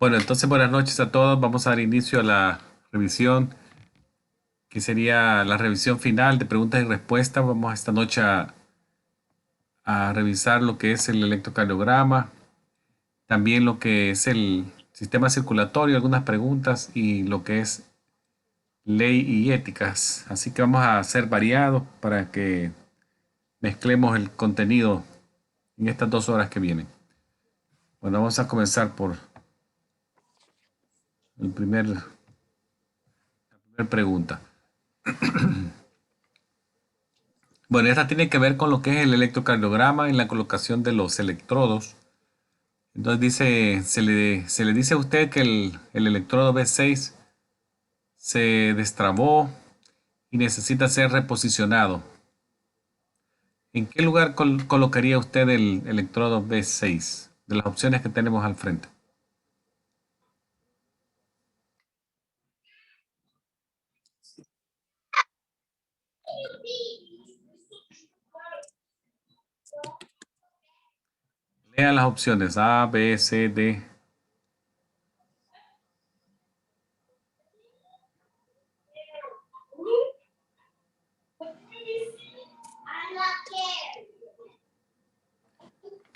Bueno, entonces buenas noches a todos. Vamos a dar inicio a la revisión, que sería la revisión final de preguntas y respuestas. Vamos esta noche a revisar lo que es el electrocardiograma, también lo que es el sistema circulatorio, algunas preguntas y lo que es ley y éticas. Así que vamos a hacer variado para que mezclemos el contenido en estas 2 horas que vienen. Bueno, vamos a comenzar por la primera pregunta. Bueno, esta tiene que ver con lo que es el electrocardiograma en la colocación de los electrodos. Entonces dice, se le dice a usted que el electrodo B6 se destrabó y necesita ser reposicionado. ¿En qué lugar colocaría usted el electrodo B6 de las opciones que tenemos al frente? Lean las opciones A, B, C, D.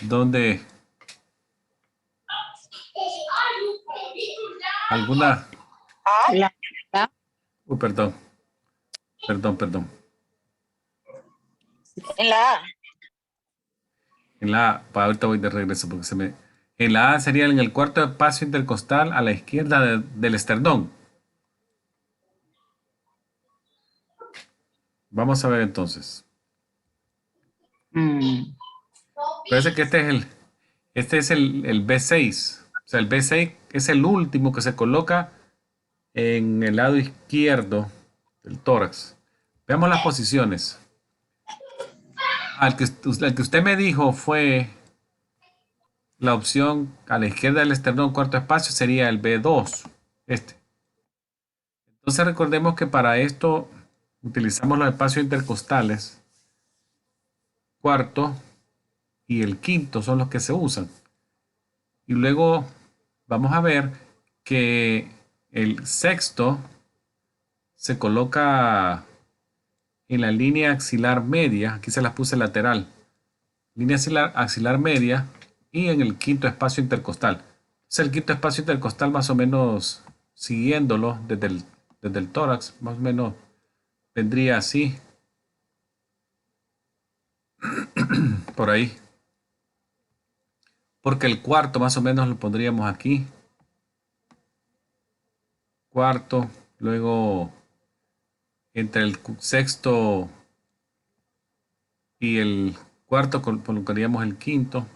¿Dónde? ¿Alguna? La, Perdón, perdón. en la A. En la A, ahorita voy de regreso porque En la A sería en el cuarto espacio intercostal a la izquierda del esternón. Vamos a ver entonces. Parece que este es el B6. O sea, el B6 es el último que se coloca en el lado izquierdo del tórax. Veamos las posiciones. El que usted me dijo fue la opción a la izquierda del esternón, cuarto espacio, sería el B2. Entonces recordemos que para esto utilizamos los espacios intercostales. Cuarto y el quinto son los que se usan. Y luego vamos a ver que el sexto se coloca en la línea axilar media. Aquí se las puse lateral. Línea axilar media y en el quinto espacio intercostal. Entonces el quinto espacio intercostal, más o menos siguiéndolo desde el tórax, más o menos vendría así, por ahí. Porque el cuarto más o menos lo pondríamos aquí. Cuarto, luego entre el sexto y el cuarto colocaríamos el quinto.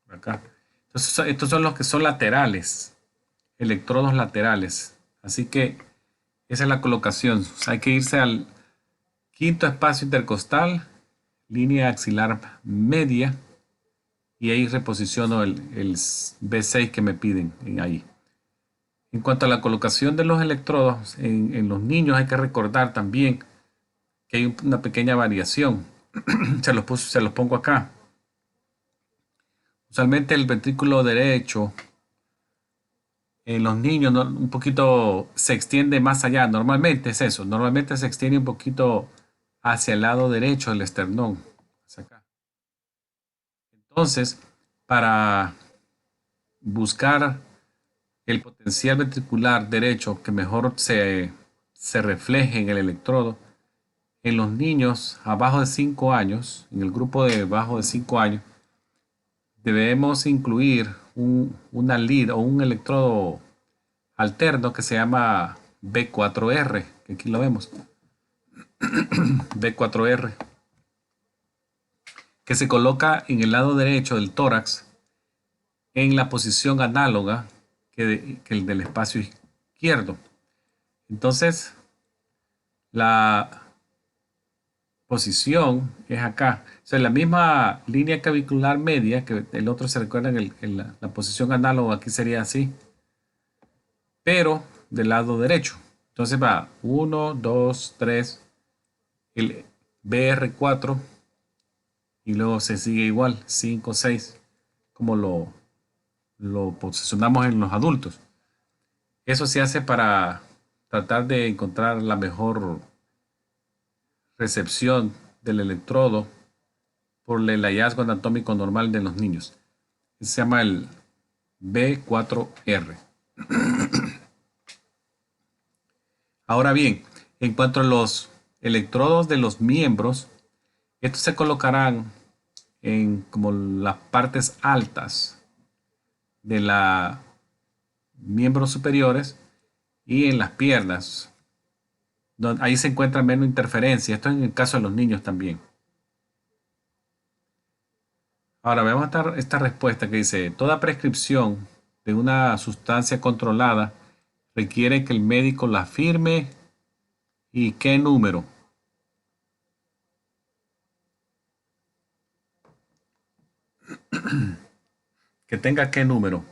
Acá. Entonces, estos son los que son laterales, electrodos laterales. Así que esa es la colocación. O sea, hay que irse al quinto espacio intercostal, línea axilar media, y ahí reposiciono el B6 que me piden ahí. En cuanto a la colocación de los electrodos en los niños, hay que recordar también que hay una pequeña variación. Se los pongo acá. Usualmente el ventrículo derecho en los niños un poquito se extiende más allá. Normalmente es eso. Normalmente se extiende un poquito hacia el lado derecho del esternón. Hacia acá. Entonces, para buscar el potencial ventricular derecho que mejor se refleje en el electrodo, en los niños abajo de 5 años, en el grupo de abajo de 5 años, debemos incluir una lead o un electrodo alterno que se llama B4R, que aquí lo vemos, B4R, que se coloca en el lado derecho del tórax en la posición análoga que el del espacio izquierdo. Entonces, la posición es acá. O sea, la misma línea clavicular media, que el otro se recuerda en la posición análoga, aquí sería así, pero del lado derecho. Entonces va 1, 2, 3, el BR4 y luego se sigue igual, 5, 6, como lo lo posicionamos en los adultos. Eso se hace para tratar de encontrar la mejor recepción del electrodo por el hallazgo anatómico normal de los niños. Se llama el B4R. Ahora bien, en cuanto a los electrodos de los miembros, estos se colocarán en como las partes altas de los miembros superiores y en las piernas. Ahí se encuentra menos interferencia. Esto en el caso de los niños también. Ahora veamos esta respuesta que dice, toda prescripción de una sustancia controlada requiere que el médico la firme y qué número. Que tenga qué número.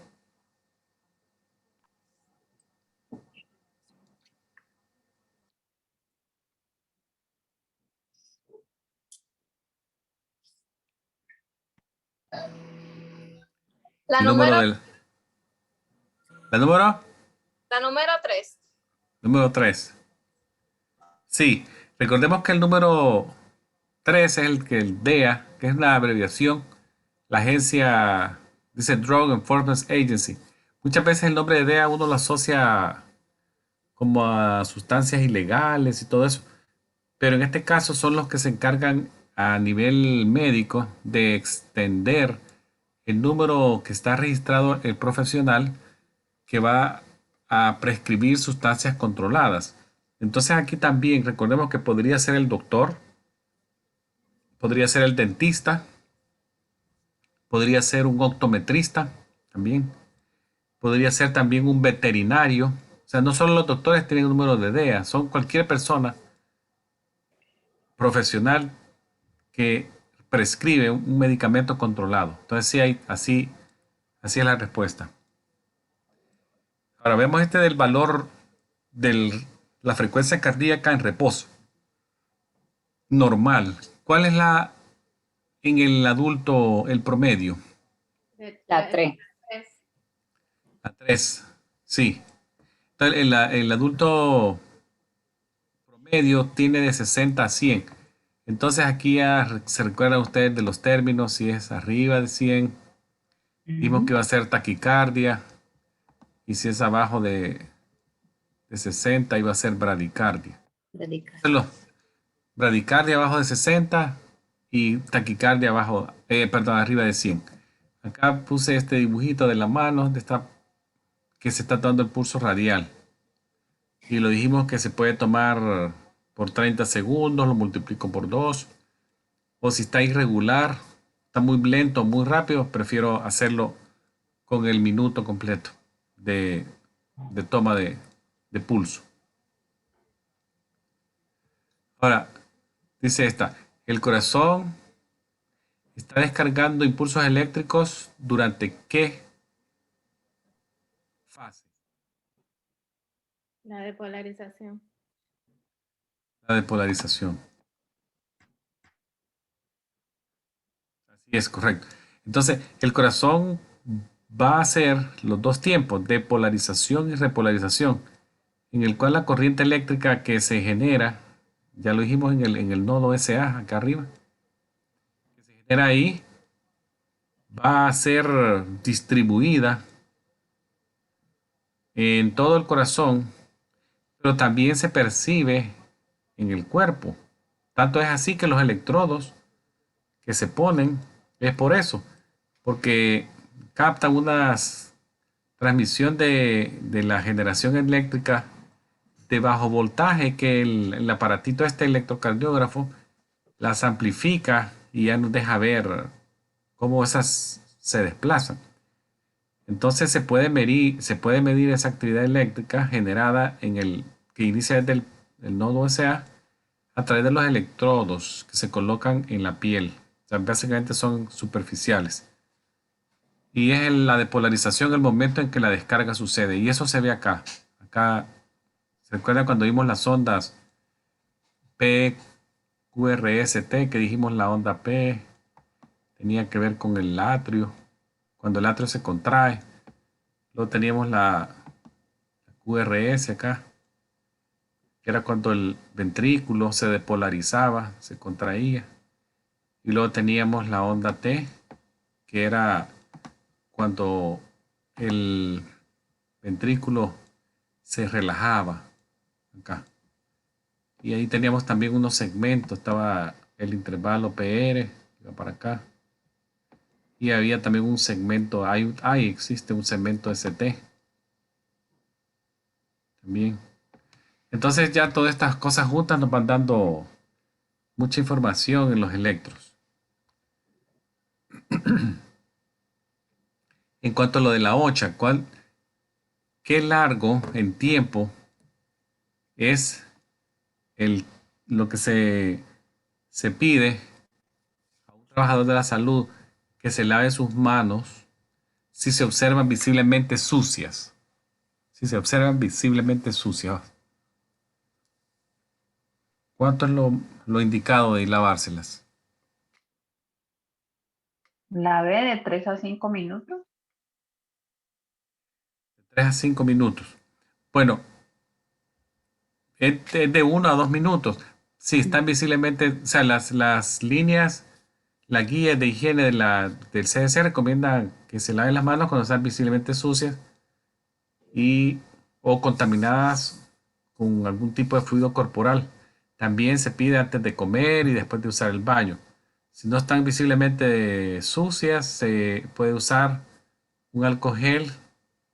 La El número número, del... ¿La número? la número 3. Número 3. Sí, recordemos que el número 3 es el DEA, que es la abreviación. La agencia dice Drug Enforcement Agency. Muchas veces el nombre de DEA uno lo asocia como a sustancias ilegales y todo eso. Pero en este caso son los que se encargan a nivel médico de extender el número que está registrado el profesional que va a prescribir sustancias controladas. Entonces aquí también recordemos que podría ser el doctor, podría ser el dentista, podría ser un optometrista también, podría ser también un veterinario. O sea, no solo los doctores tienen un número de DEA, son cualquier persona profesional que prescribe un medicamento controlado. Entonces sí hay, así es la respuesta. Ahora vemos este del valor de la frecuencia cardíaca en reposo normal. ¿Cuál es la en el adulto el promedio? La 3. La 3. Sí. Entonces, el adulto promedio tiene de 60 a 100. Entonces aquí ya se recuerda usted de los términos, si es arriba de 100, dijimos que va a ser taquicardia, y si es abajo de 60 iba a ser bradicardia. Bradicardia abajo de 60 y taquicardia abajo, perdón, arriba de 100. Acá puse este dibujito de la mano que se está dando el pulso radial. Y lo dijimos que se puede tomar por 30 segundos, lo multiplico por 2. O si está irregular, está muy lento, muy rápido, prefiero hacerlo con el minuto completo de toma de pulso. Ahora, dice esta, el corazón está descargando impulsos eléctricos durante qué fase. La depolarización. La depolarización. Así es, correcto. Entonces, el corazón va a hacer los dos tiempos, depolarización y repolarización, en el cual la corriente eléctrica que se genera, ya lo dijimos en el nodo SA, acá arriba, que se genera ahí, va a ser distribuida en todo el corazón, pero también se percibe en el cuerpo. Tanto es así que los electrodos que se ponen es por eso, porque captan una transmisión de la generación eléctrica de bajo voltaje que el aparatito este electrocardiógrafo las amplifica y ya nos deja ver cómo esas se desplazan. Entonces se puede medir esa actividad eléctrica generada que inicia desde el nodo SA a través de los electrodos que se colocan en la piel. O sea, básicamente son superficiales. Y es la depolarización el momento en que la descarga sucede. Y eso se ve acá. Acá, ¿se recuerda cuando vimos las ondas P, QRST, que dijimos la onda P tenía que ver con el atrio, cuando el atrio se contrae? Luego teníamos la QRS acá, que era cuando el ventrículo se depolarizaba, se contraía. Y luego teníamos la onda T, que era cuando el ventrículo se relajaba acá. Y ahí teníamos también unos segmentos, estaba el intervalo PR, iba para acá. Y había también un segmento, existe un segmento ST también. Entonces ya todas estas cosas juntas nos van dando mucha información en los electros. En cuanto a lo de la OCHA, ¿qué largo en tiempo es lo que se pide a un trabajador de la salud que se lave sus manos si se observan visiblemente sucias? Si se observan visiblemente sucias. ¿Cuánto es lo indicado de lavárselas? La B de 3 a 5 minutos. 3 a 5 minutos. Bueno, es de 1 a 2 minutos. Sí, están visiblemente, o sea, las líneas, la guía de higiene del CDC recomienda que se laven las manos cuando están visiblemente sucias o contaminadas con algún tipo de fluido corporal. También se pide antes de comer y después de usar el baño. Si no están visiblemente sucias, se puede usar un alcohol gel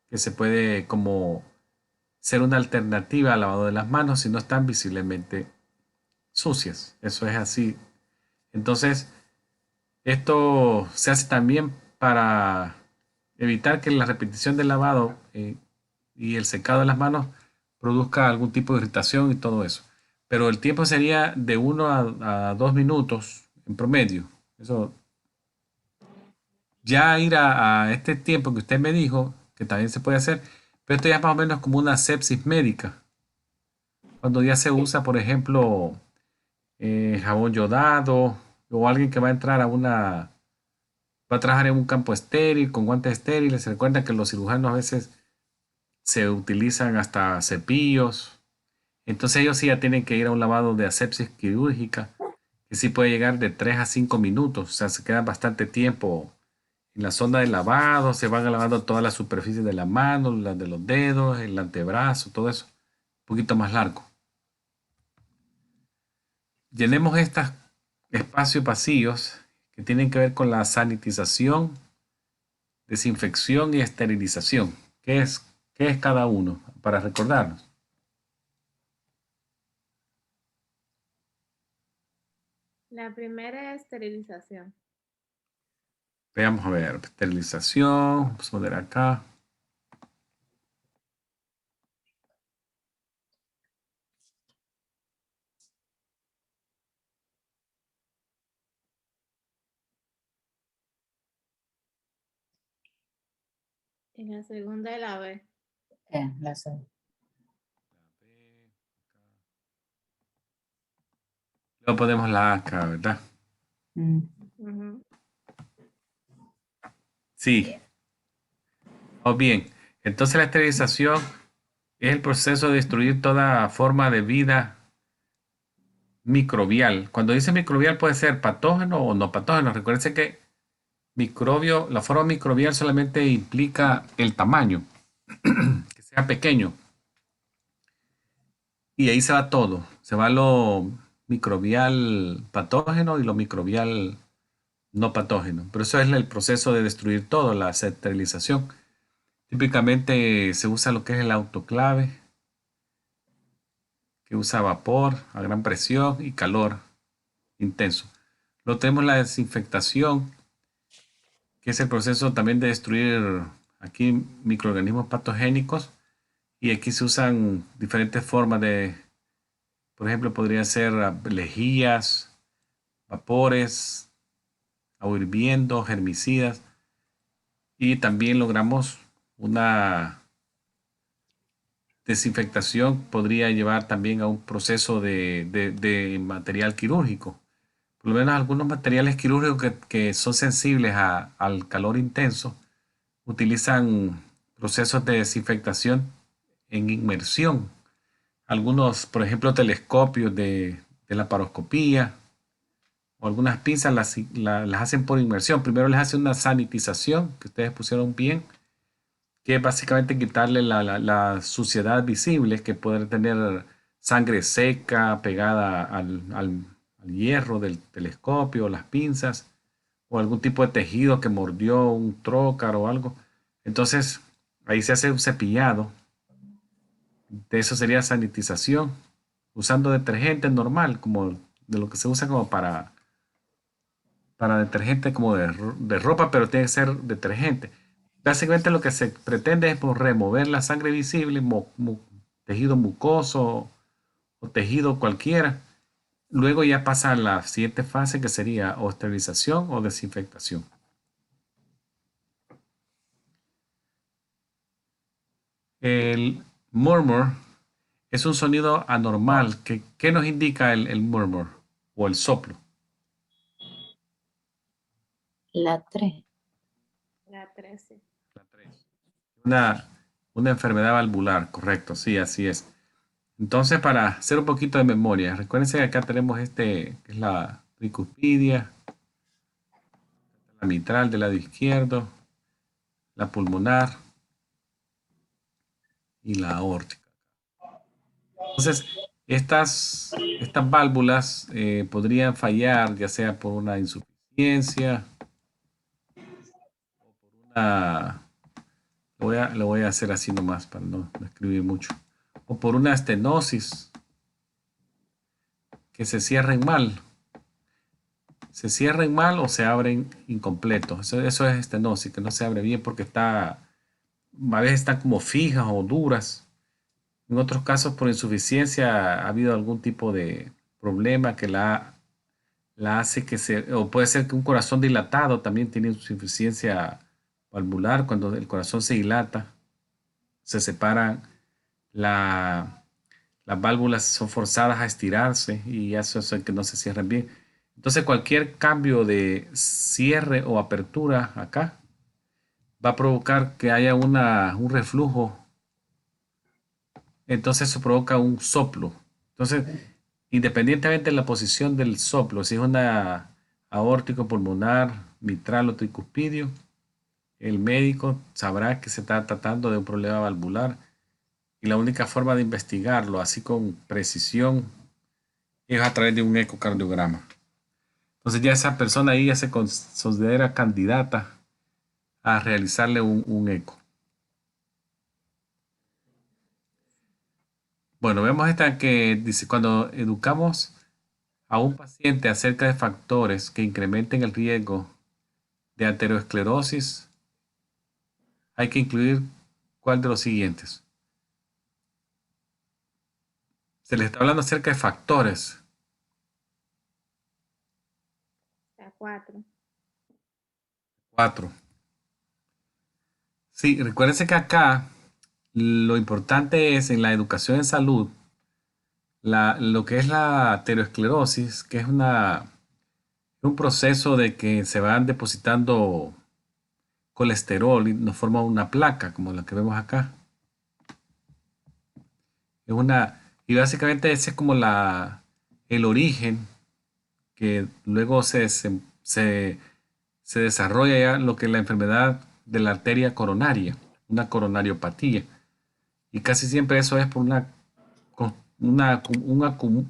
que se puede como ser una alternativa al lavado de las manos si no están visiblemente sucias. Eso es así. Entonces, esto se hace también para evitar que la repetición del lavado y el secado de las manos produzca algún tipo de irritación y todo eso. Pero el tiempo sería de 1 a 2 minutos en promedio. Eso, ya ir a este tiempo que usted me dijo, que también se puede hacer, pero esto ya es más o menos como una sepsis médica. Cuando ya se usa, por ejemplo, jabón yodado o alguien que va a entrar va a trabajar en un campo estéril con guantes estériles. Se recuerda que los cirujanos a veces se utilizan hasta cepillos. Entonces ellos sí ya tienen que ir a un lavado de asepsis quirúrgica, que sí puede llegar de 3 a 5 minutos. O sea, se queda bastante tiempo en la zona de lavado, se van lavando todas las superficies de la mano, las de los dedos, el antebrazo, todo eso. Un poquito más largo. Llenemos estos espacios vacíos que tienen que ver con la sanitización, desinfección y esterilización. ¿Qué es cada uno? Para recordarnos. La primera es esterilización. Veamos a ver, esterilización, vamos a poner acá. Y la segunda es la B. La C. Luego ponemos la A acá, ¿verdad? Ujú. Sí. O bien, entonces la esterilización es el proceso de destruir toda forma de vida microbial. Cuando dice microbial puede ser patógeno o no patógeno. Recuerden que la forma microbial solamente implica el tamaño, que sea pequeño. Y ahí se va todo. Se va lo microbial patógeno y lo microbial no patógeno. Pero eso es el proceso de destruir todo, la esterilización. Típicamente se usa lo que es el autoclave, que usa vapor a gran presión y calor intenso. Luego tenemos la desinfectación, que es el proceso también de destruir aquí microorganismos patogénicos. Y aquí se usan diferentes formas por ejemplo, podría ser lejías, vapores, agua hirviendo, herbicidas. Y también logramos una desinfectación, podría llevar también a un proceso de material quirúrgico. Por lo menos algunos materiales quirúrgicos que son sensibles al calor intenso utilizan procesos de desinfectación en inmersión. Algunos, por ejemplo, telescopios de laparoscopía o algunas pinzas las hacen por inmersión. Primero les hacen una sanitización, que ustedes pusieron bien, que es básicamente quitarle la suciedad visible que puede tener sangre seca pegada al hierro del telescopio, las pinzas, o algún tipo de tejido que mordió un trócar o algo. Entonces, ahí se hace un cepillado. De eso sería sanitización, usando detergente normal, como de lo que se usa como para detergente como de ropa, pero tiene que ser detergente. Básicamente lo que se pretende es pues, remover la sangre visible, tejido mucoso o tejido cualquiera. Luego ya pasa a la siguiente fase que sería o esterilización o desinfectación. El murmur es un sonido anormal. ¿Qué nos indica el murmur o el soplo? La 3. La 13. Una, una enfermedad valvular, correcto, sí, así es. Entonces, para hacer un poquito de memoria, recuérdense que acá tenemos que es la tricuspidia, la mitral del lado izquierdo, la pulmonar y la aórtica. Entonces, estas válvulas podrían fallar, ya sea por una insuficiencia, una, lo voy a hacer así nomás para no escribir mucho, o por una estenosis, que se cierren mal o se abren incompletos. Eso es estenosis, que no se abre bien porque a veces están como fijas o duras. En otros casos, por insuficiencia, ha habido algún tipo de problema que la hace o puede ser que un corazón dilatado también tiene insuficiencia valvular. Cuando el corazón se dilata, se separan, la, las válvulas son forzadas a estirarse y eso hace que no se cierren bien. Entonces, cualquier cambio de cierre o apertura acá va a provocar que haya un reflujo. Entonces, eso provoca un soplo. Entonces, independientemente de la posición del soplo, si es una aórtico, pulmonar, mitral o tricuspidio, el médico sabrá que se está tratando de un problema valvular y la única forma de investigarlo así con precisión es a través de un ecocardiograma. Entonces ya esa persona ahí ya se considera candidata a realizarle un eco. Bueno, vemos esta que dice, cuando educamos a un paciente acerca de factores que incrementen el riesgo de aterosclerosis, hay que incluir cuál de los siguientes. Se les está hablando acerca de factores. La 4. 4. Sí, recuérdense que acá lo importante es en la educación en salud, lo que es la aterosclerosis, que es un proceso de que se van depositando colesterol y nos forma una placa, como la que vemos acá. Y básicamente ese es como el origen que luego se desarrolla ya lo que es la enfermedad de la arteria coronaria, una coronariopatía. Y casi siempre eso es por un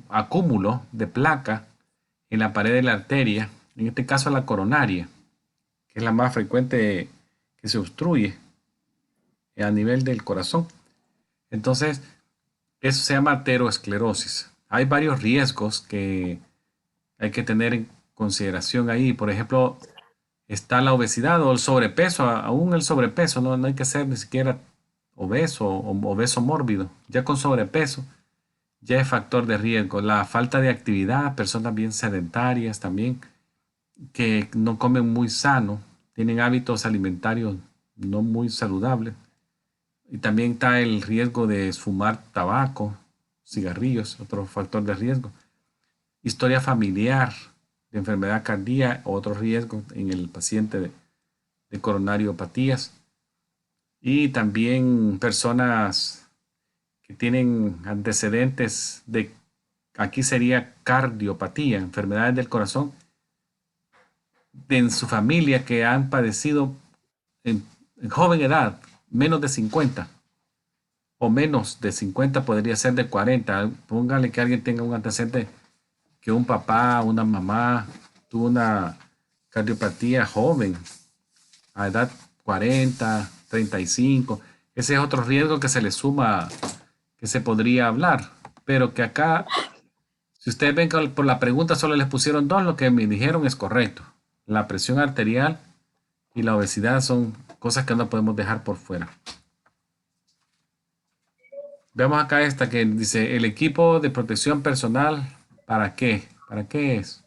acúmulo de placa en la pared de la arteria, en este caso la coronaria, que es la más frecuente que se obstruye a nivel del corazón. Entonces, eso se llama aterosclerosis. Hay varios riesgos que hay que tener en consideración ahí. Por ejemplo, está la obesidad o el sobrepeso, aún el sobrepeso, no hay que ser ni siquiera obeso o obeso mórbido. Ya con sobrepeso ya es factor de riesgo. La falta de actividad, personas bien sedentarias también, que no comen muy sano, tienen hábitos alimentarios no muy saludables. Y también está el riesgo de fumar tabaco, cigarrillos, otro factor de riesgo. Historia familiar de enfermedad cardíaca, otro riesgo en el paciente de coronariopatías. Y también personas que tienen antecedentes de, aquí sería cardiopatía, enfermedades del corazón, en su familia que han padecido en, en joven edad, menos de 50 o menos de 50, podría ser de 40. Póngale que alguien tenga un antecedente, que un papá, una mamá tuvo una cardiopatía joven, a edad 40, 35. Ese es otro riesgo que se le suma, que se podría hablar. Pero que acá, si ustedes ven que por la pregunta solo les pusieron dos, lo que me dijeron es correcto. La presión arterial y la obesidad son cosas que no podemos dejar por fuera. Veamos acá esta que dice, el equipo de protección personal, ¿para qué? ¿Para qué es?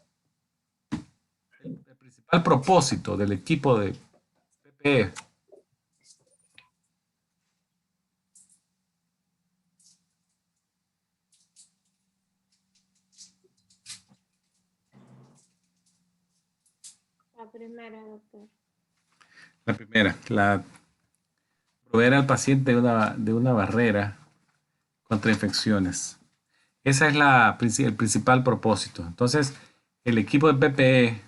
El principal propósito del equipo de PPE. La primera, doctor. La primera, proveer al paciente de una barrera contra infecciones. Ese es el principal propósito. Entonces, el equipo de PPE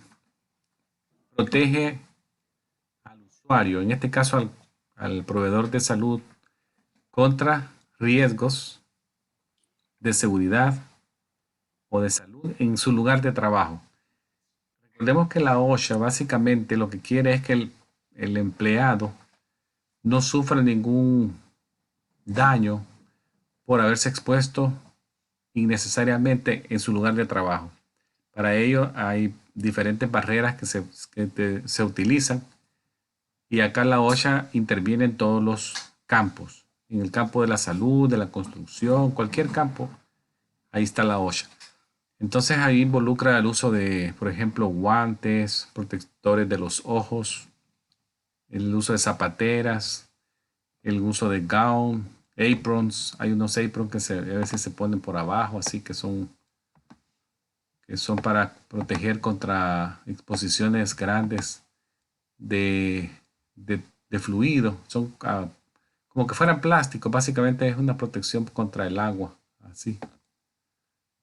protege al usuario, en este caso al proveedor de salud, contra riesgos de seguridad o de salud en su lugar de trabajo. Recordemos que la OSHA básicamente lo que quiere es que el empleado no sufra ningún daño por haberse expuesto innecesariamente en su lugar de trabajo. Para ello hay diferentes barreras se utilizan y acá la OSHA interviene en todos los campos, en el campo de la salud, de la construcción, cualquier campo, ahí está la OSHA. Entonces ahí involucra el uso de, por ejemplo, guantes, protectores de los ojos, el uso de zapateras, el uso de gown, aprons. Hay unos aprons que a veces se ponen por abajo, así que son para proteger contra exposiciones grandes de, de fluido. Son como que fueran plástico. Básicamente es una protección contra el agua, así,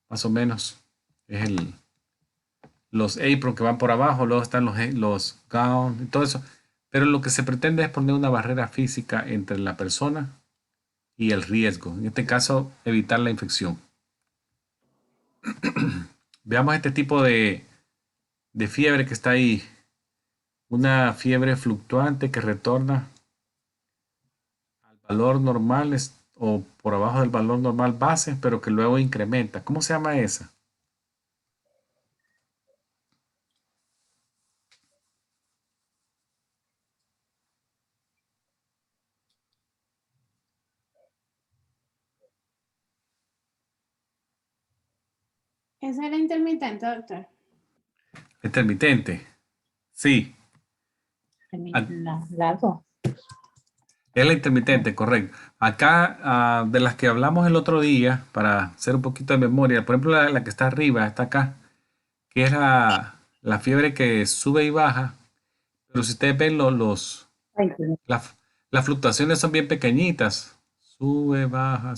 más o menos. Es los aprons que van por abajo, luego están los gown y todo eso. Pero lo que se pretende es poner una barrera física entre la persona y el riesgo. En este caso, evitar la infección. Veamos este tipo de fiebre que está ahí. Una fiebre fluctuante que retorna al valor normal o por abajo del valor normal base, pero que luego incrementa. ¿Cómo se llama esa? Esa es la intermitente, doctor. Intermitente. Sí, La 2. es la intermitente, correcto. Acá, de las que hablamos el otro día, para hacer un poquito de memoria, por ejemplo, la que está arriba, está acá, que es la fiebre que sube y baja, pero si ustedes ven las, las fluctuaciones son bien pequeñitas, sube, baja.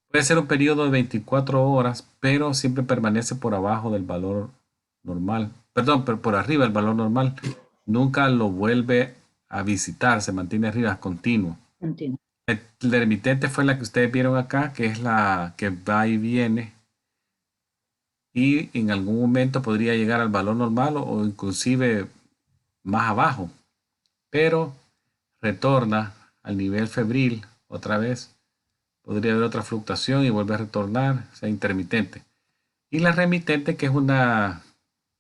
Puede ser un periodo de 24 horas, pero siempre permanece por abajo del valor normal. Perdón, pero por arriba del valor normal. Nunca lo vuelve a visitar, se mantiene arriba, continuo. Entiendo. La intermitente fue la que ustedes vieron acá, que es la que va y viene y en algún momento podría llegar al valor normal o inclusive más abajo, pero retorna al nivel febril otra vez. Podría haber otra fluctuación y volver a retornar, o sea, intermitente. Y la remitente, que es una,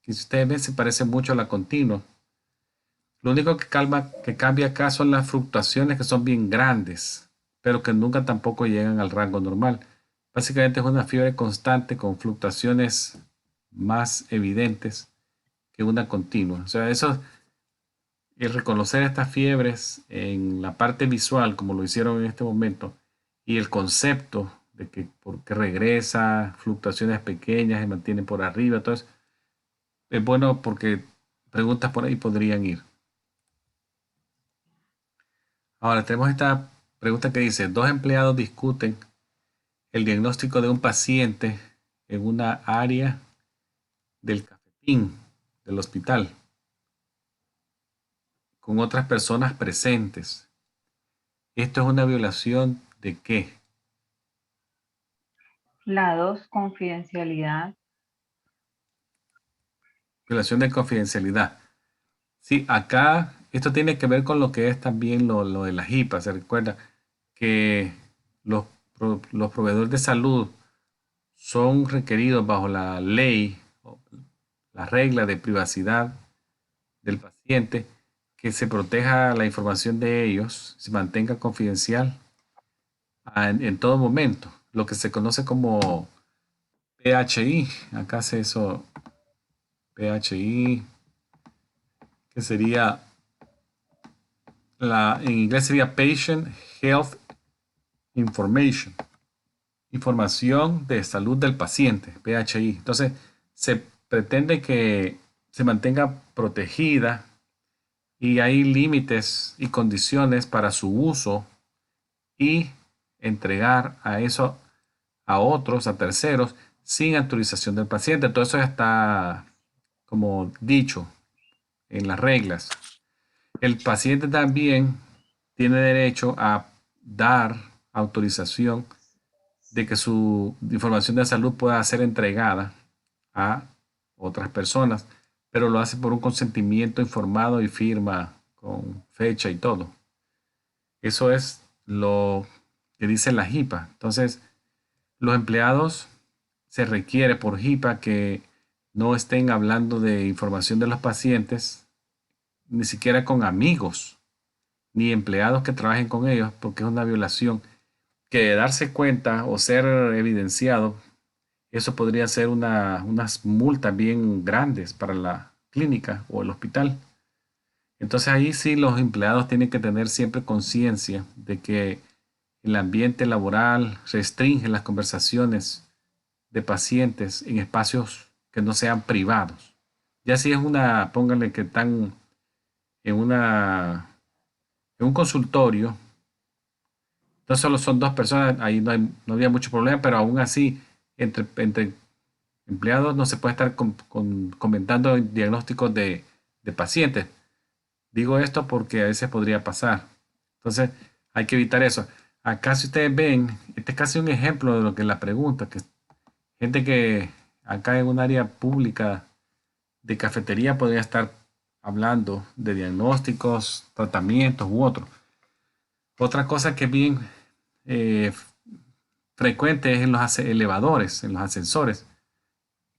que si ustedes ven, se parece mucho a la continua. Lo único que cambia acá son las fluctuaciones que son bien grandes, pero que nunca tampoco llegan al rango normal. Básicamente es una fiebre constante con fluctuaciones más evidentes que una continua. O sea, eso, el reconocer estas fiebres en la parte visual, como lo hicieron en este momento, y el concepto de que porque regresa, fluctuaciones pequeñas se mantienen por arriba, entonces es bueno porque preguntas por ahí podrían ir. Ahora tenemos esta pregunta que dice, dos empleados discuten el diagnóstico de un paciente en una área del cafetín del hospital con otras personas presentes. ¿Esto es una violación de qué? La 2, confidencialidad. Violación de confidencialidad. Sí, acá esto tiene que ver con lo que es también lo de la HIPAA. Se recuerda que los proveedores de salud son requeridos bajo la ley, o la regla de privacidad del paciente, que se proteja la información de ellos, se mantenga confidencial en todo momento. Lo que se conoce como PHI. Acá hace eso, PHI, que sería, en inglés sería Patient Health Information. Información de salud del paciente, PHI. Entonces, se pretende que se mantenga protegida y hay límites y condiciones para su uso y entregar a eso a otros, a terceros, sin autorización del paciente. Todo eso está como dicho en las reglas. El paciente también tiene derecho a dar autorización de que su información de salud pueda ser entregada a otras personas, pero lo hace por un consentimiento informado y firma con fecha y todo. Eso es lo que dice la HIPAA. Entonces, los empleados se requiere por HIPAA que no estén hablando de información de los pacientes, ni siquiera con amigos, ni empleados que trabajen con ellos, porque es una violación que de darse cuenta o ser evidenciado, eso podría ser unas multas bien grandes para la clínica o el hospital. Entonces ahí sí los empleados tienen que tener siempre conciencia de que el ambiente laboral restringe las conversaciones de pacientes en espacios que no sean privados. Ya si es pónganle que están en en un consultorio, no solo son dos personas, ahí no había mucho problema, pero aún así, entre empleados no se puede estar comentando diagnósticos de pacientes. Digo esto porque a veces podría pasar. Entonces, hay que evitar eso. Acá, si ustedes ven, este es casi un ejemplo de lo que es la pregunta, que gente que acá en un área pública de cafetería podría estar hablando de diagnósticos, tratamientos u otros. Otra cosa que es bien eh, frecuente es en los elevadores, en los ascensores.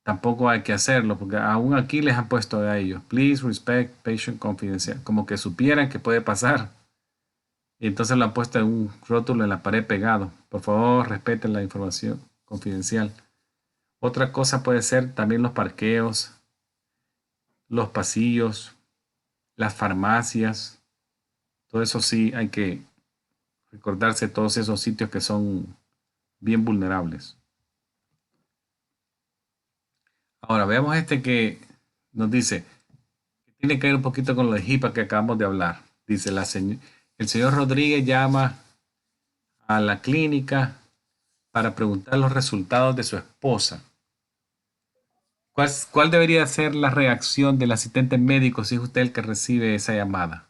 Tampoco hay que hacerlo, porque aún aquí les han puesto a ellos, please respect patient confidential, como que supieran que puede pasar. Y entonces lo han puesto en un rótulo en la pared pegado. Por favor, respeten la información confidencial. Otra cosa puede ser también los parqueos, los pasillos, las farmacias. Todo eso sí hay que recordarse todos esos sitios que son bien vulnerables. Ahora veamos este que nos dice, que tiene que ver un poquito con lo de HIPAA que acabamos de hablar. Dice, el señor Rodríguez llama a la clínica para preguntar los resultados de su esposa. ¿Cuál debería ser la reacción del asistente médico si es usted el que recibe esa llamada?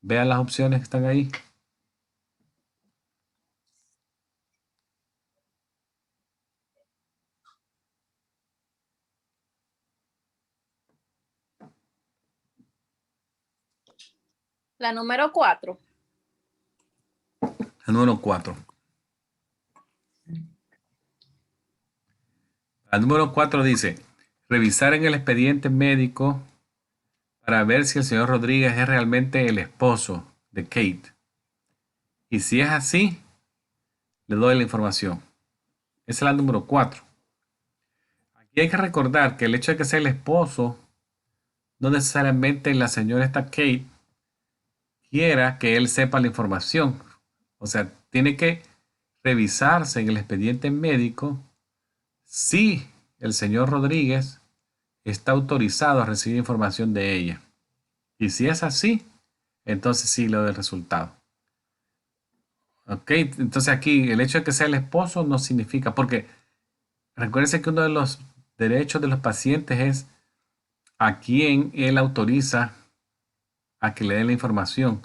Vea las opciones que están ahí. La número 4. El número 4. El número 4 dice, revisar en el expediente médico para ver si el señor Rodríguez es realmente el esposo de Kate. Y si es así, le doy la información. Esa es la número 4. Aquí hay que recordar que el hecho de que sea el esposo, no necesariamente la señora esta Kate quiera que él sepa la información. O sea, tiene que revisarse en el expediente médico si el señor Rodríguez está autorizado a recibir información de ella. Y si es así, entonces sí le doy el resultado. Ok, entonces aquí el hecho de que sea el esposo no significa, porque recuérdense que uno de los derechos de los pacientes es a quién él autoriza a que le den la información.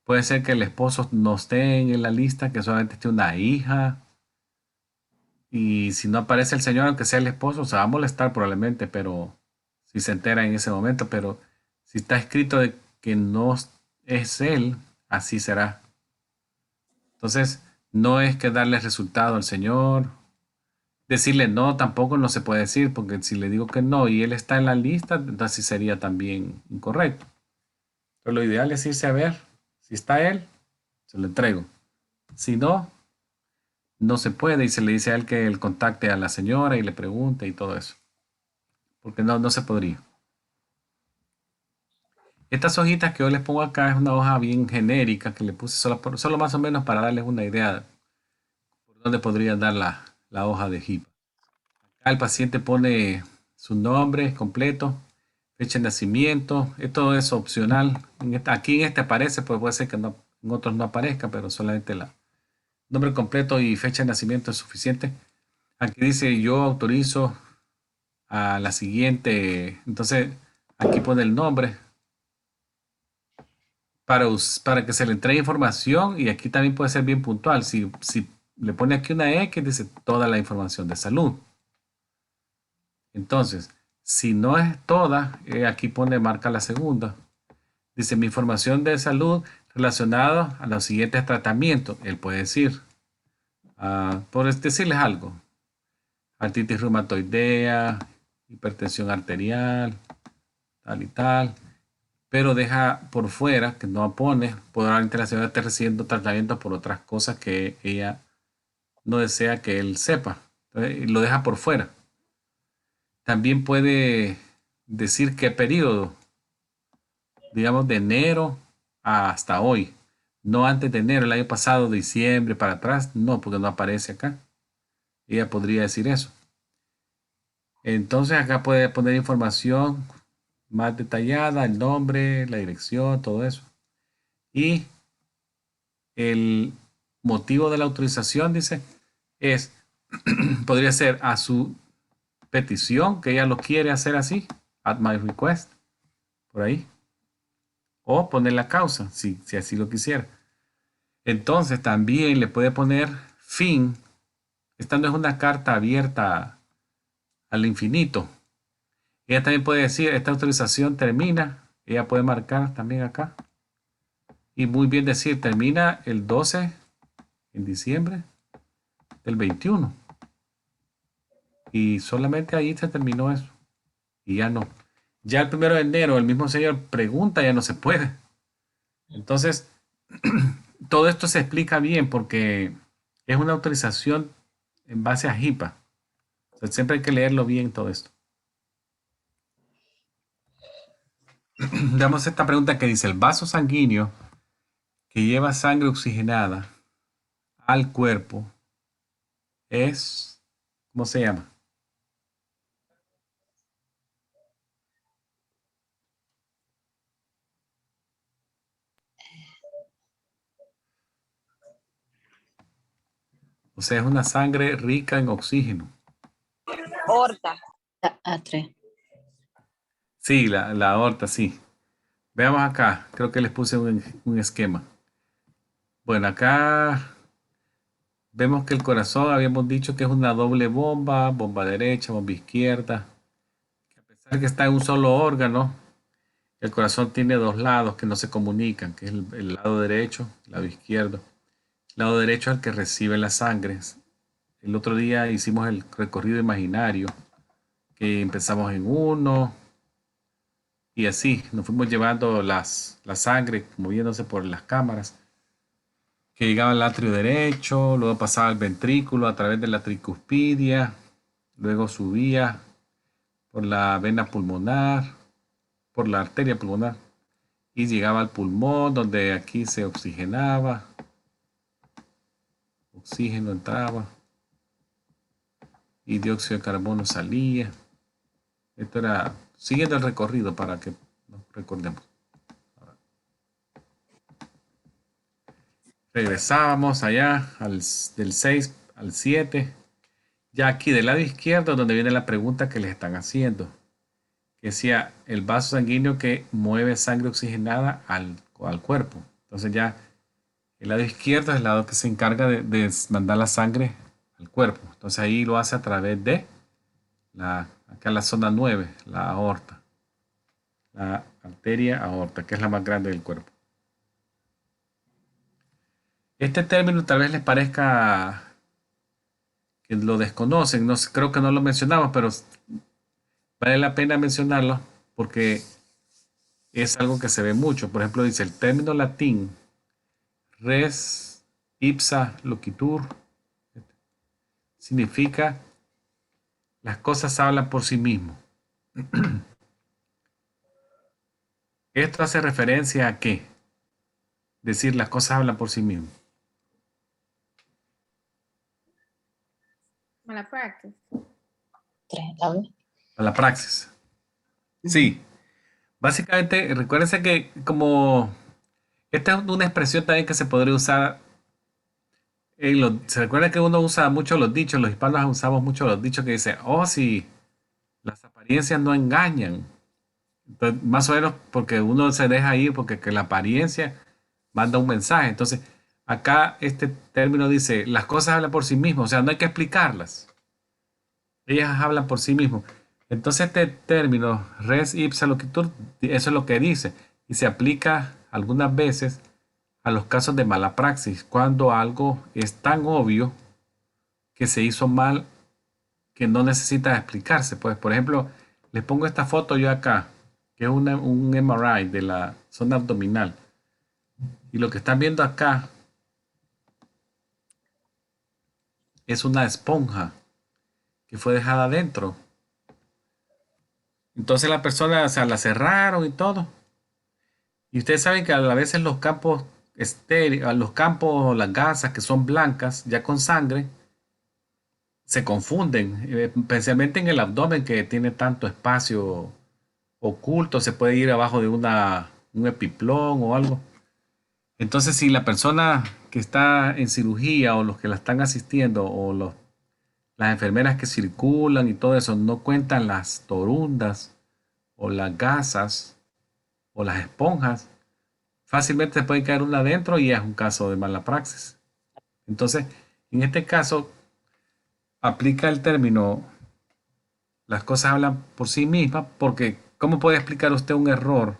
Puede ser que el esposo no esté en la lista, que solamente esté una hija, y si no aparece el señor, aunque sea el esposo, se va a molestar probablemente, pero si se entera en ese momento, pero si está escrito de que no es él, así será. Entonces, no es que darle resultado al señor. Decirle no tampoco no se puede decir, porque si le digo que no y él está en la lista, entonces sí sería también incorrecto. Pero lo ideal es irse a ver. Si está él, se lo entrego. Si no, no se puede y se le dice a él que él contacte a la señora y le pregunte y todo eso. Porque no se podría. Estas hojitas que yo les pongo acá es una hoja bien genérica que le puse solo más o menos para darles una idea de por dónde podría dar la hoja de HIPAA. Acá el paciente pone su nombre completo, fecha de nacimiento, todo es opcional. Aquí en este aparece, pues puede ser que en otros no aparezca, pero solamente el nombre completo y fecha de nacimiento es suficiente. Aquí dice yo autorizo a la siguiente, entonces aquí pone el nombre para que se le entregue información y aquí también puede ser bien puntual. Si le pone aquí una X, dice toda la información de salud. Entonces, si no es toda, aquí pone marca la segunda. Dice mi información de salud relacionada a los siguientes tratamientos. Él puede decir, por decirles algo, artritis reumatoidea, hipertensión arterial, tal y tal. Pero deja por fuera, que no pone, probablemente la señora esté recibiendo tratamiento por otras cosas que ella no desea que él sepa. Entonces, lo deja por fuera. También puede decir qué periodo, digamos de enero hasta hoy. No antes de enero, el año pasado, diciembre para atrás, no, porque no aparece acá. Ella podría decir eso. Entonces acá puede poner información más detallada, el nombre, la dirección, todo eso. Y el motivo de la autorización, dice, es, podría ser a su petición, que ella lo quiere hacer así, at my request, por ahí. O poner la causa, si así lo quisiera. Entonces también le puede poner fin. Esta no es una carta abierta al infinito. Ella también puede decir, esta autorización termina. Ella puede marcar también acá. Y muy bien decir, termina el 12 en diciembre del 21. Y solamente ahí se terminó eso. Y ya no. Ya el 1 de enero el mismo señor pregunta, ya no se puede. Entonces, todo esto se explica bien porque es una autorización en base a HIPAA. Entonces, siempre hay que leerlo bien todo esto. Veamos esta pregunta que dice, el vaso sanguíneo que lleva sangre oxigenada al cuerpo es, ¿cómo se llama? O sea, es una sangre rica en oxígeno. Horta. La A3. Sí, la aorta, sí. Veamos acá, creo que les puse un esquema. Bueno, acá vemos que el corazón, habíamos dicho que es una doble bomba, bomba derecha, bomba izquierda. A pesar de que está en un solo órgano, el corazón tiene dos lados que no se comunican, que es el lado derecho, el lado izquierdo. El lado derecho es el que recibe la sangre. El otro día hicimos el recorrido imaginario, que empezamos en uno y así nos fuimos llevando la sangre moviéndose por las cámaras, que llegaba al atrio derecho, luego pasaba al ventrículo a través de la tricuspidia, luego subía por la vena pulmonar, por la arteria pulmonar y llegaba al pulmón donde aquí se oxigenaba, oxígeno entraba y dióxido de carbono salía. Esto era siguiendo el recorrido para que nos recordemos. Regresábamos allá del 6 al 7. Ya aquí del lado izquierdo donde viene la pregunta que les están haciendo. Que decía el vaso sanguíneo que mueve sangre oxigenada al cuerpo. Entonces ya el lado izquierdo es el lado que se encarga de mandar la sangre al cuerpo. Entonces ahí lo hace a través de acá la zona 9, la aorta. La arteria aorta, que es la más grande del cuerpo. Este término tal vez les parezca que lo desconocen, no, creo que no lo mencionamos, pero vale la pena mencionarlo porque es algo que se ve mucho. Por ejemplo, dice el término latín res ipsa loquitur, significa las cosas hablan por sí mismos. Esto hace referencia a qué? Decir las cosas hablan por sí mismos. Malpractice. 3, la B. A la praxis. Sí. Básicamente, recuérdense que como esta es una expresión también que se podría usar se recuerda que uno usa mucho los dichos, los hispanos usamos mucho los dichos que dicen, oh, sí, las apariencias no engañan. Entonces, más o menos porque uno se deja ir porque que la apariencia manda un mensaje. Entonces, acá este término dice, las cosas hablan por sí mismas, o sea, no hay que explicarlas. Ellas hablan por sí mismas. Entonces, este término, res ipsa loquitur, eso es lo que dice. Y se aplica algunas veces a los casos de mala praxis, cuando algo es tan obvio que se hizo mal que no necesita explicarse. Pues, por ejemplo, les pongo esta foto yo acá, que es un MRI de la zona abdominal. Y lo que están viendo acá es una esponja que fue dejada adentro. Entonces la persona, o sea, la cerraron y todo. Y ustedes saben que a veces los campos estéreos, los campos, las gasas que son blancas, ya con sangre, se confunden, especialmente en el abdomen que tiene tanto espacio oculto, se puede ir abajo de un epiplón o algo. Entonces, si la persona que está en cirugía o los que la están asistiendo o las enfermeras que circulan y todo eso no cuentan las torundas o las gasas o las esponjas, fácilmente se puede caer una adentro y es un caso de mala praxis. Entonces, en este caso, aplica el término las cosas hablan por sí mismas, porque ¿cómo puede explicar usted un error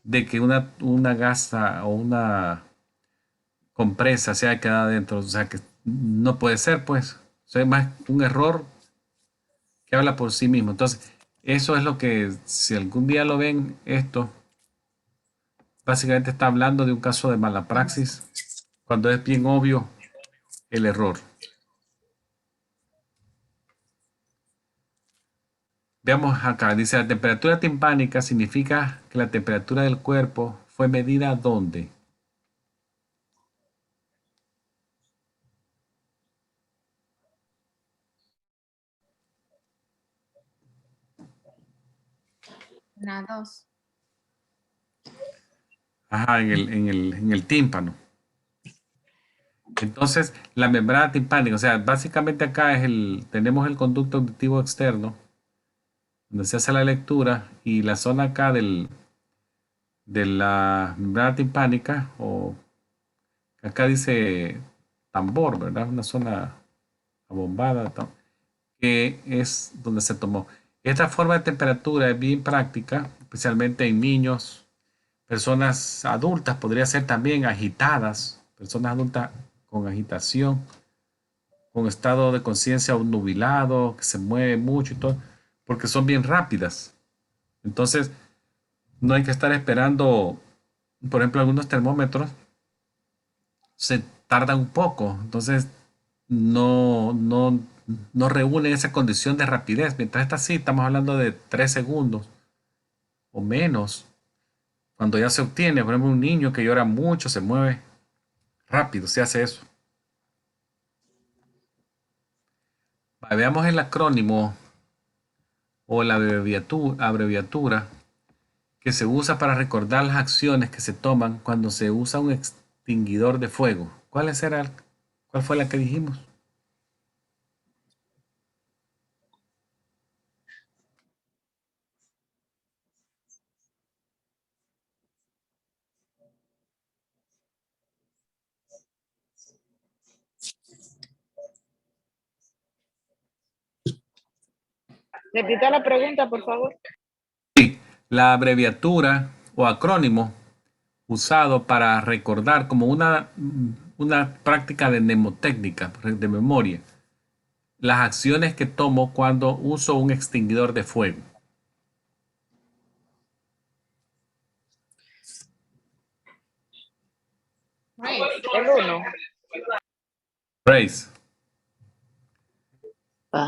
de que una gasa o una compresa se haya quedado adentro? O sea, que no puede ser, pues. O sea, es más un error que habla por sí mismo. Entonces, eso es lo que, si algún día lo ven, esto básicamente está hablando de un caso de mala praxis, cuando es bien obvio el error. Veamos acá, dice la temperatura timpánica significa que la temperatura del cuerpo fue medida ¿dónde? Una 2. Ajá, en el tímpano. Entonces, la membrana timpánica, o sea, básicamente acá tenemos el conducto auditivo externo, donde se hace la lectura, y la zona acá de la membrana timpánica, o acá dice tambor, ¿verdad? Una zona abombada, que es donde se tomó. Esta forma de temperatura es bien práctica, especialmente en niños, personas adultas, podría ser también agitadas, personas adultas con agitación, con estado de conciencia nubilado, que se mueve mucho y todo, porque son bien rápidas. Entonces, no hay que estar esperando, por ejemplo, algunos termómetros se tardan un poco, entonces no reúnen esa condición de rapidez. Mientras está así, estamos hablando de 3 segundos o menos. Cuando ya se obtiene, por ejemplo, un niño que llora mucho, se mueve rápido, se hace eso. Veamos el acrónimo o la abreviatura que se usa para recordar las acciones que se toman cuando se usa extinguidor de fuego. ¿Cuál fue la que dijimos? Repita la pregunta, por favor. La abreviatura o acrónimo usado para recordar como una práctica de mnemotécnica, de memoria, las acciones que tomo cuando uso un extinguidor de fuego. El 1. Race.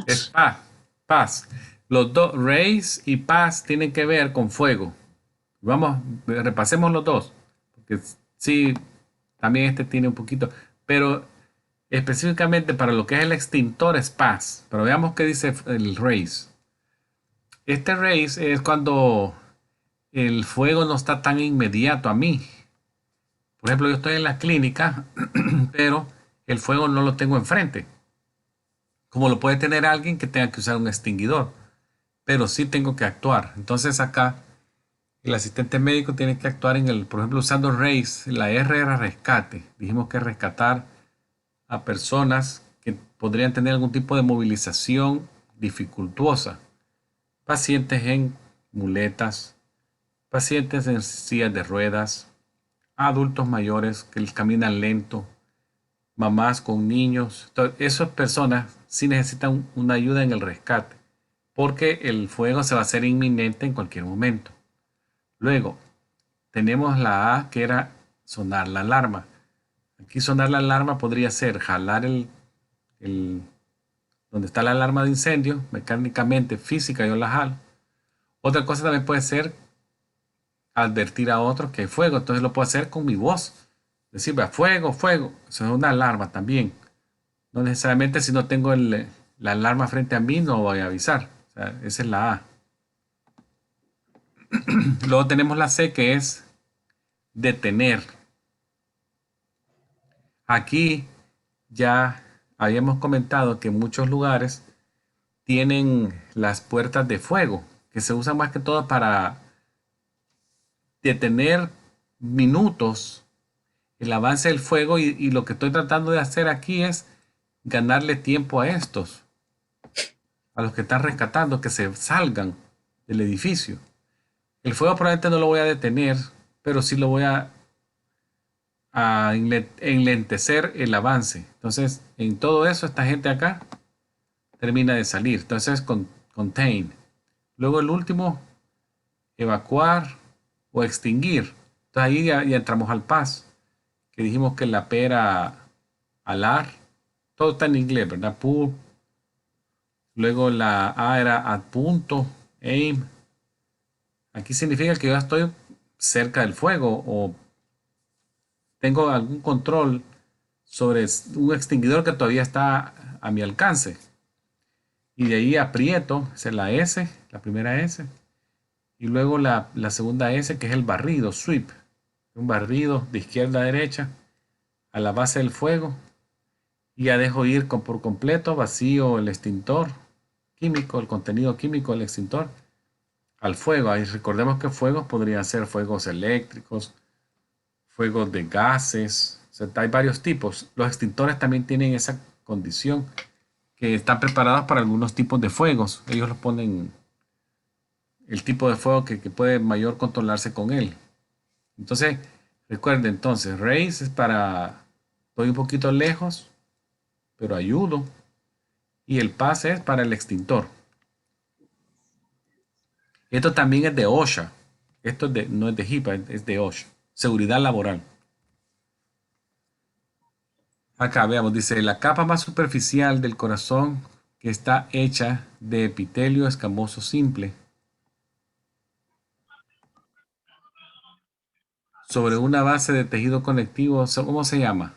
Es Paz. paz. Los dos, race y paz, tienen que ver con fuego. Vamos, repasemos los dos. Porque sí, también este tiene un poquito. Pero específicamente para lo que es el extintor es paz. Pero veamos qué dice el race. Este race es cuando el fuego no está tan inmediato a mí. Por ejemplo, yo estoy en la clínica, pero el fuego no lo tengo enfrente. Como lo puede tener alguien que tenga que usar un extinguidor. Pero sí tengo que actuar. Entonces acá el asistente médico tiene que actuar por ejemplo, usando RACE. La R era rescate. Dijimos que rescatar a personas que podrían tener algún tipo de movilización dificultuosa. Pacientes en muletas, pacientes en sillas de ruedas, adultos mayores que caminan lento, mamás con niños. Entonces, esas personas sí necesitan una ayuda en el rescate, porque el fuego se va a hacer inminente en cualquier momento. Luego, tenemos la A, que era sonar la alarma. Aquí sonar la alarma podría ser jalar donde está la alarma de incendio, mecánicamente, física, yo la jalo. Otra cosa también puede ser advertir a otros que hay fuego, entonces lo puedo hacer con mi voz. Decir, "Va, fuego, fuego". Eso es una alarma también. No necesariamente si no tengo la alarma frente a mí no voy a avisar. O sea, esa es la A. Luego tenemos la C, que es detener. Aquí ya habíamos comentado que muchos lugares tienen las puertas de fuego, que se usan más que todo para detener minutos el avance del fuego, y lo que estoy tratando de hacer aquí es ganarle tiempo a a los que están rescatando, que se salgan del edificio. El fuego probablemente no lo voy a detener, pero sí lo voy a enlentecer el avance. Entonces, en todo eso, esta gente acá termina de salir. Entonces, contain. Luego el último, evacuar o extinguir. Entonces ahí ya entramos al paz, que dijimos que la P era alar. Todo está en inglés, ¿verdad? Pull. Luego la A era a punto, aim. Aquí significa que yo estoy cerca del fuego o tengo algún control sobre un extinguidor que todavía está a mi alcance. Y de ahí aprieto, esa es la S, la primera S. Y luego la segunda S, que es el barrido, sweep. Un barrido de izquierda a derecha a la base del fuego. Y ya dejo ir por completo, vacío el extintor químico, el contenido químico del extintor, al fuego. Ahí recordemos que fuegos podrían ser fuegos eléctricos, fuegos de gases. O sea, hay varios tipos. Los extintores también tienen esa condición, que están preparados para algunos tipos de fuegos. Ellos los ponen el tipo de fuego que puede mayor controlarse con él. Entonces, recuerden entonces, raise es para estoy un poquito lejos, pero ayudo. Y el pass es para el extintor. Esto también es de OSHA. Esto no es de HIPAA, es de OSHA. Seguridad laboral. Acá veamos, dice, la capa más superficial del corazón, que está hecha de epitelio escamoso simple, sobre una base de tejido conectivo, ¿cómo se llama?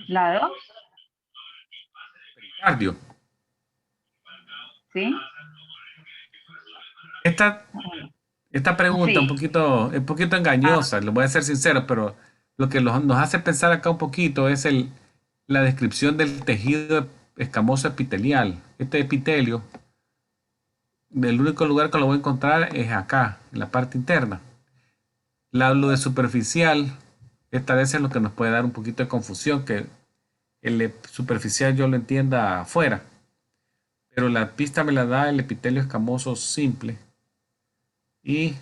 La 2, Cardio. ¿sí? Esta, Esta pregunta Sí. un poquito Ah, engañosa, lo voy a ser sincero, pero lo que nos hace pensar acá un poquito es la descripción del tejido escamoso epitelial. Este epitelio, el único lugar que lo voy a encontrar es acá, en la parte interna. Lo de superficial, esta vez es lo que nos puede dar un poquito de confusión, que superficial yo lo entienda afuera, pero la pista me la da el epitelio escamoso simple. Y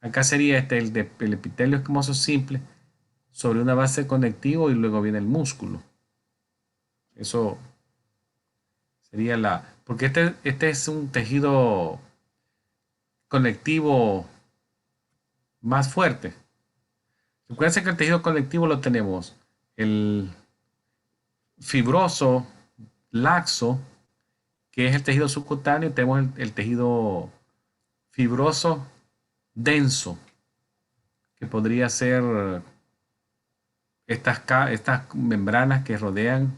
acá sería el epitelio escamoso simple sobre una base conectivo y luego viene el músculo. Eso sería porque este es un tejido conectivo más fuerte. Recuerden que el tejido conectivo lo tenemos el fibroso, laxo, que es el tejido subcutáneo, y tenemos el tejido fibroso denso, que podría ser estas membranas que rodean,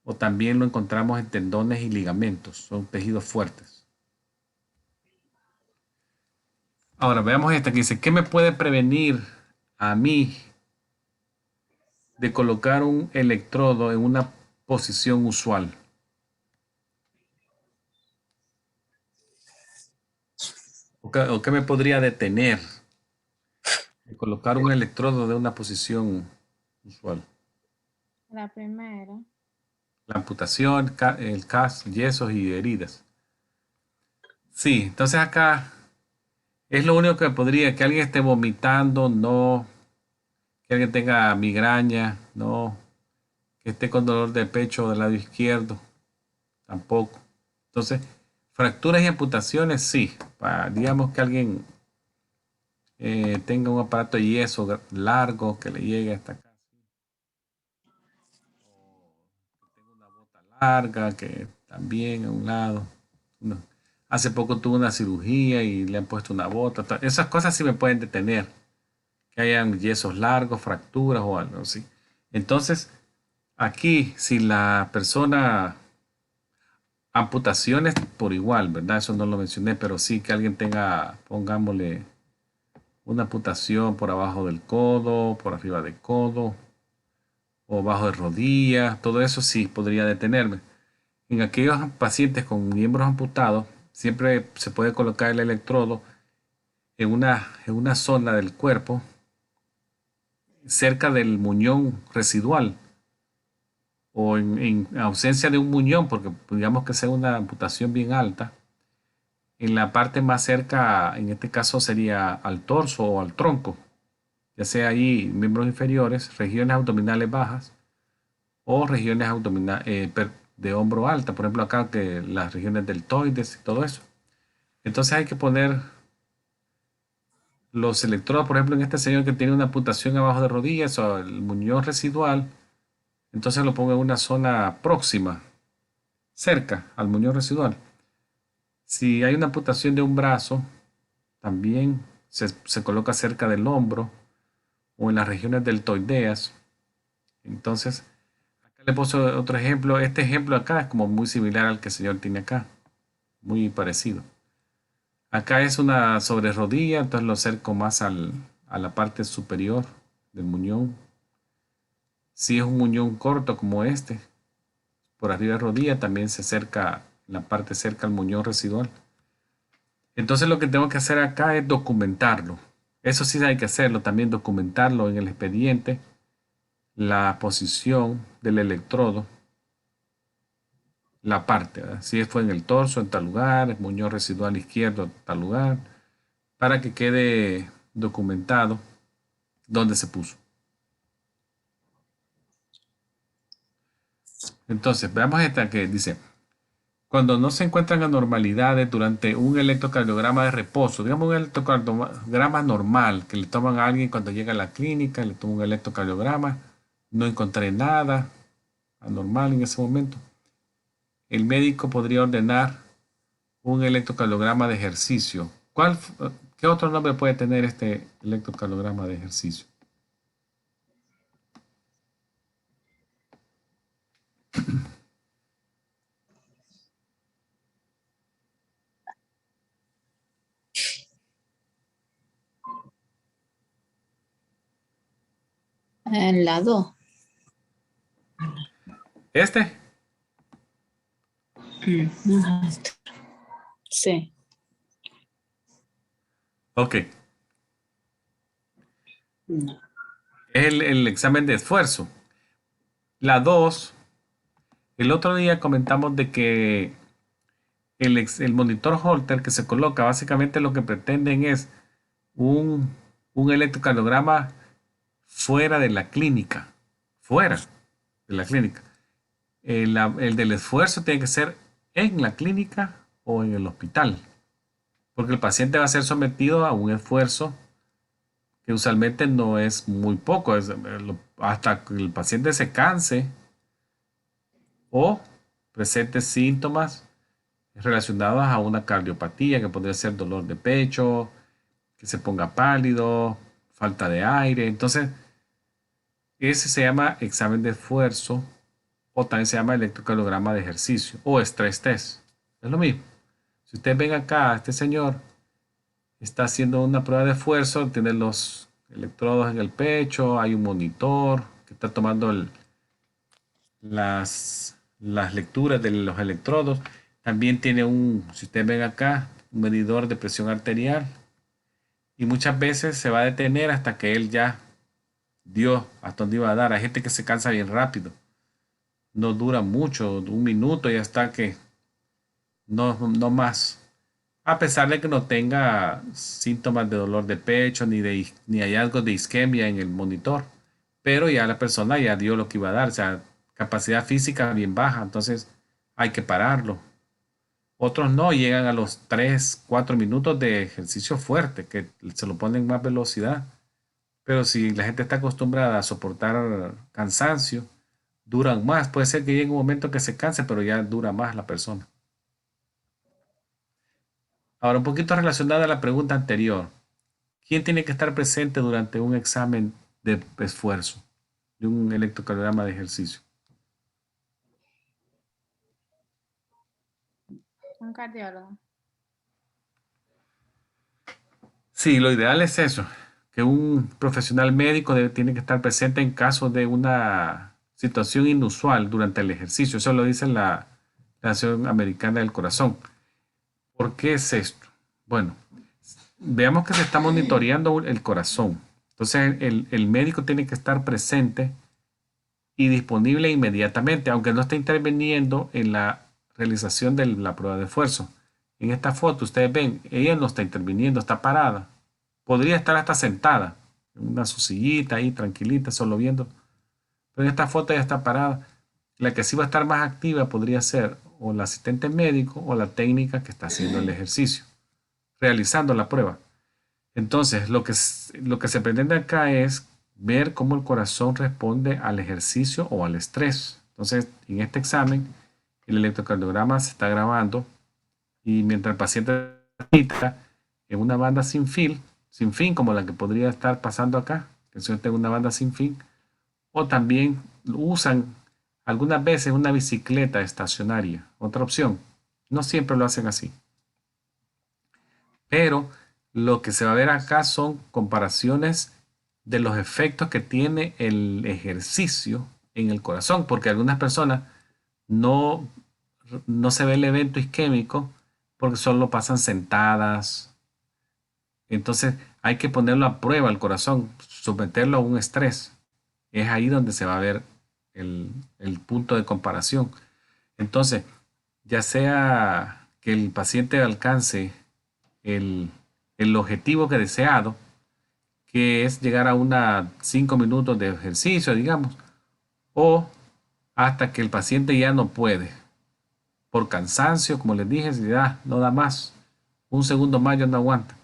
o también lo encontramos en tendones y ligamentos, son tejidos fuertes. Ahora veamos esta que dice, ¿qué me puede prevenir a mí de colocar un electrodo en una posición usual? O qué me podría detener de colocar un electrodo de una posición usual? La primera. La amputación, el CAS, yesos y heridas. Sí, entonces acá es lo único que podría, que alguien esté vomitando, no, que alguien tenga migraña, no, que esté con dolor de pecho del lado izquierdo, tampoco. Entonces, fracturas y amputaciones, sí. Digamos que alguien tenga un aparato de yeso largo que le llegue hasta acá, que tenga una bota larga, que también a un lado. No. Hace poco tuvo una cirugía y le han puesto una bota. Esas cosas sí me pueden detener. Que hayan yesos largos, fracturas o algo así. Entonces, aquí, si la persona, amputaciones por igual, ¿verdad? Eso no lo mencioné, pero sí que alguien tenga, pongámosle, una amputación por abajo del codo, por arriba del codo o bajo de rodilla, todo eso sí podría detenerme. En aquellos pacientes con miembros amputados, siempre se puede colocar el electrodo en una zona del cuerpo cerca del muñón residual o en ausencia de un muñón, porque digamos que sea una amputación bien alta, en la parte más cerca, en este caso sería al torso o al tronco, ya sea ahí miembros inferiores, regiones abdominales bajas o regiones de hombro alta, por ejemplo acá que las regiones deltoides y todo eso. Entonces hay que poner los electrodos, por ejemplo en este señor que tiene una amputación abajo de rodillas o el muñón residual, entonces lo pongo en una zona próxima, cerca al muñón residual. Si hay una amputación de un brazo, también se coloca cerca del hombro o en las regiones deltoideas. Entonces, acá le puse otro ejemplo. Este ejemplo acá es como muy similar al que el señor tiene acá, muy parecido. Acá es una sobre rodilla, entonces lo acerco más a la parte superior del muñón. Si es un muñón corto como este, por arriba de rodilla, también se acerca la parte cerca al muñón residual. Entonces lo que tengo que hacer acá es documentarlo. Eso sí hay que hacerlo, también documentarlo en el expediente, la posición del electrodo, la parte, ¿verdad? Si fue en el torso, en tal lugar, el muñón residual izquierdo, en tal lugar, para que quede documentado dónde se puso. Entonces, veamos esta que dice, cuando no se encuentran anormalidades durante un electrocardiograma de reposo, digamos un electrocardiograma normal que le toman a alguien cuando llega a la clínica, le toman un electrocardiograma, no encontré nada anormal en ese momento. El médico podría ordenar un electrocardiograma de ejercicio. ¿Qué otro nombre puede tener este electrocardiograma de ejercicio? En la 2. ¿Este? Sí. Ok. No. Es el examen de esfuerzo. La 2, el otro día comentamos de que el monitor Holter que se coloca, básicamente lo que pretenden es un electrocardiograma fuera de la clínica. Fuera de la clínica. El del esfuerzo tiene que ser en la clínica o en el hospital. Porque el paciente va a ser sometido a un esfuerzo que usualmente no es muy poco, hasta que el paciente se canse o presente síntomas relacionados a una cardiopatía, que podría ser dolor de pecho, que se ponga pálido, falta de aire. Entonces, ese se llama examen de esfuerzo o también se llama electrocardiograma de ejercicio o estrés test. Es lo mismo. Si ustedes ven acá, este señor está haciendo una prueba de esfuerzo, tiene los electrodos en el pecho, hay un monitor que está tomando las lecturas de los electrodos. También tiene si ustedes ven acá, un medidor de presión arterial. Y muchas veces se va a detener hasta que él ya dio hasta dónde iba a dar. Hay gente que se cansa bien rápido. No dura mucho, un minuto y hasta que no más. A pesar de que no tenga síntomas de dolor de pecho ni hallazgos de isquemia en el monitor. Pero ya la persona ya dio lo que iba a dar. O sea, capacidad física bien baja. Entonces hay que pararlo. Otros no, llegan a los 3 4 minutos de ejercicio fuerte, que se lo ponen más velocidad. Pero si la gente está acostumbrada a soportar cansancio, duran más. Puede ser que llegue un momento que se canse, pero ya dura más la persona. Ahora, un poquito relacionada a la pregunta anterior. ¿Quién tiene que estar presente durante un examen de esfuerzo, de un electrocardiograma de ejercicio? Un cardiólogo. Sí, lo ideal es eso, que un profesional médico tiene que estar presente en caso de una situación inusual durante el ejercicio. Eso lo dice la Asociación Americana del Corazón. ¿Por qué es esto? Bueno, veamos que se está monitoreando el corazón. Entonces, el médico tiene que estar presente y disponible inmediatamente, aunque no esté interviniendo en la realización de la prueba de esfuerzo. En esta foto ustedes ven, ella no está interviniendo, está parada. Podría estar hasta sentada, en una su sillita ahí tranquilita, solo viendo. Pero en esta foto ella está parada. La que sí va a estar más activa podría ser o el asistente médico o la técnica que está haciendo el ejercicio, realizando la prueba. Entonces, lo que se pretende acá es ver cómo el corazón responde al ejercicio o al estrés. Entonces, en este examen, el electrocardiograma se está grabando y mientras el paciente está en una banda sin fin, como la que podría estar pasando acá, que el señor tenga una banda sin fin, o también usan algunas veces una bicicleta estacionaria, otra opción. No siempre lo hacen así. Pero lo que se va a ver acá son comparaciones de los efectos que tiene el ejercicio en el corazón, porque algunas personas no, no se ve el evento isquémico porque solo pasan sentadas. Entonces hay que ponerlo a prueba el corazón, someterlo a un estrés. Es ahí donde se va a ver el punto de comparación. Entonces, ya sea que el paciente alcance el objetivo que deseado, que es llegar a 5 minutos de ejercicio, digamos, o hasta que el paciente ya no puede, por cansancio, como les dije, si ya no da más, un segundo más ya no aguanta,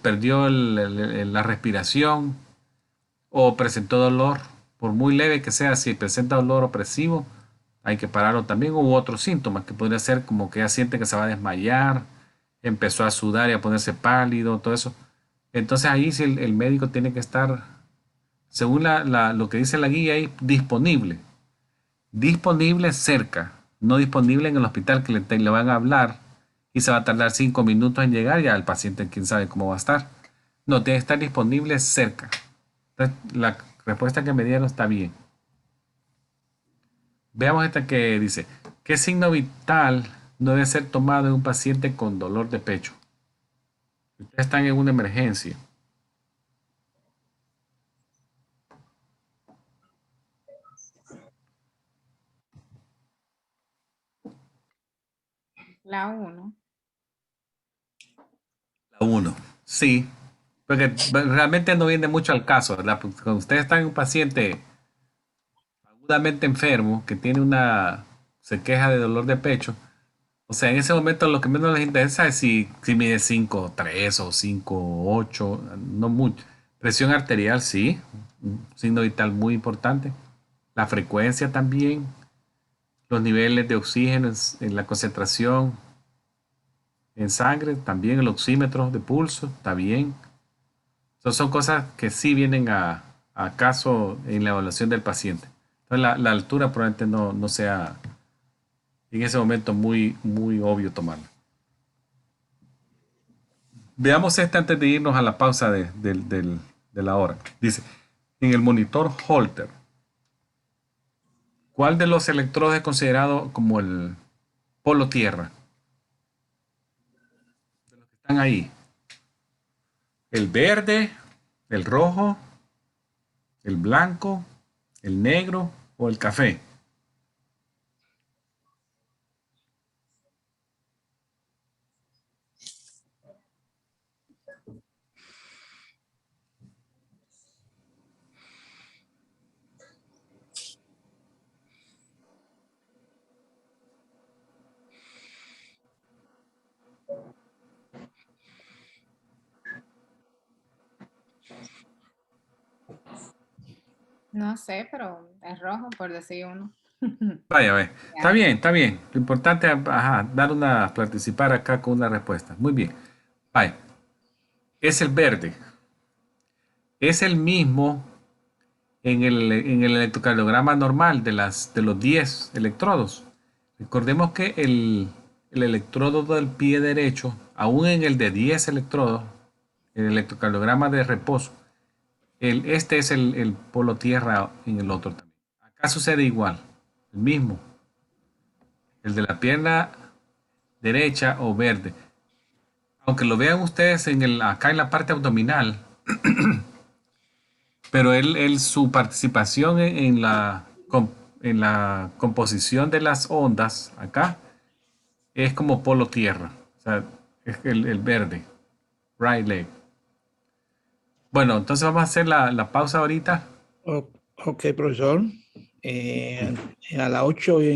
perdió la respiración o presentó dolor, por muy leve que sea, si presenta dolor opresivo, hay que pararlo también, u otros síntomas que podría ser como que ya siente que se va a desmayar, empezó a sudar y a ponerse pálido, todo eso. Entonces ahí sí el médico tiene que estar, según lo que dice la guía ahí, disponible. Disponible cerca, no disponible en el hospital que le van a hablar y se va a tardar 5 minutos en llegar, ya el paciente quién sabe cómo va a estar. No, tiene que estar disponible cerca. Entonces, respuesta que me dieron está bien. Veamos esta que dice, ¿qué signo vital no debe ser tomado en un paciente con dolor de pecho? Ustedes están en una emergencia. La 1. La 1. Sí, porque realmente no viene mucho al caso, ¿verdad? Porque cuando ustedes están en un paciente agudamente enfermo que tiene se queja de dolor de pecho, o sea, en ese momento lo que menos les interesa es si mide 5,3 o 5,8, no mucho. Presión arterial, sí, un signo vital muy importante. La frecuencia también, los niveles de oxígeno en la concentración en sangre, también el oxímetro de pulso, está bien. Entonces son cosas que sí vienen a caso en la evaluación del paciente. Entonces la altura probablemente no sea en ese momento muy, muy obvio tomarla. Veamos esta antes de irnos a la pausa de la hora. Dice, en el monitor Holter, ¿cuál de los electrodos es considerado como el polo tierra? De los que están ahí. ¿El verde, el rojo, el blanco, el negro o el café? No sé, pero es rojo por decir uno. Vaya, vaya. Está bien, está bien. Lo importante es participar acá con una respuesta. Muy bien. Vaya. Es el verde. Es el mismo en el electrocardiograma normal de los 10 electrodos. Recordemos que el electrodo del pie derecho, aún en el de 10 electrodos, el electrocardiograma de reposo, este es el polo tierra en el otro también. Acá sucede igual, el mismo. El de la pierna derecha o verde. Aunque lo vean ustedes acá en la parte abdominal, pero su participación en la composición de las ondas acá es como polo tierra. O sea, es el verde. Right leg. Bueno, entonces vamos a hacer la pausa ahorita. Ok, profesor. A las 8:30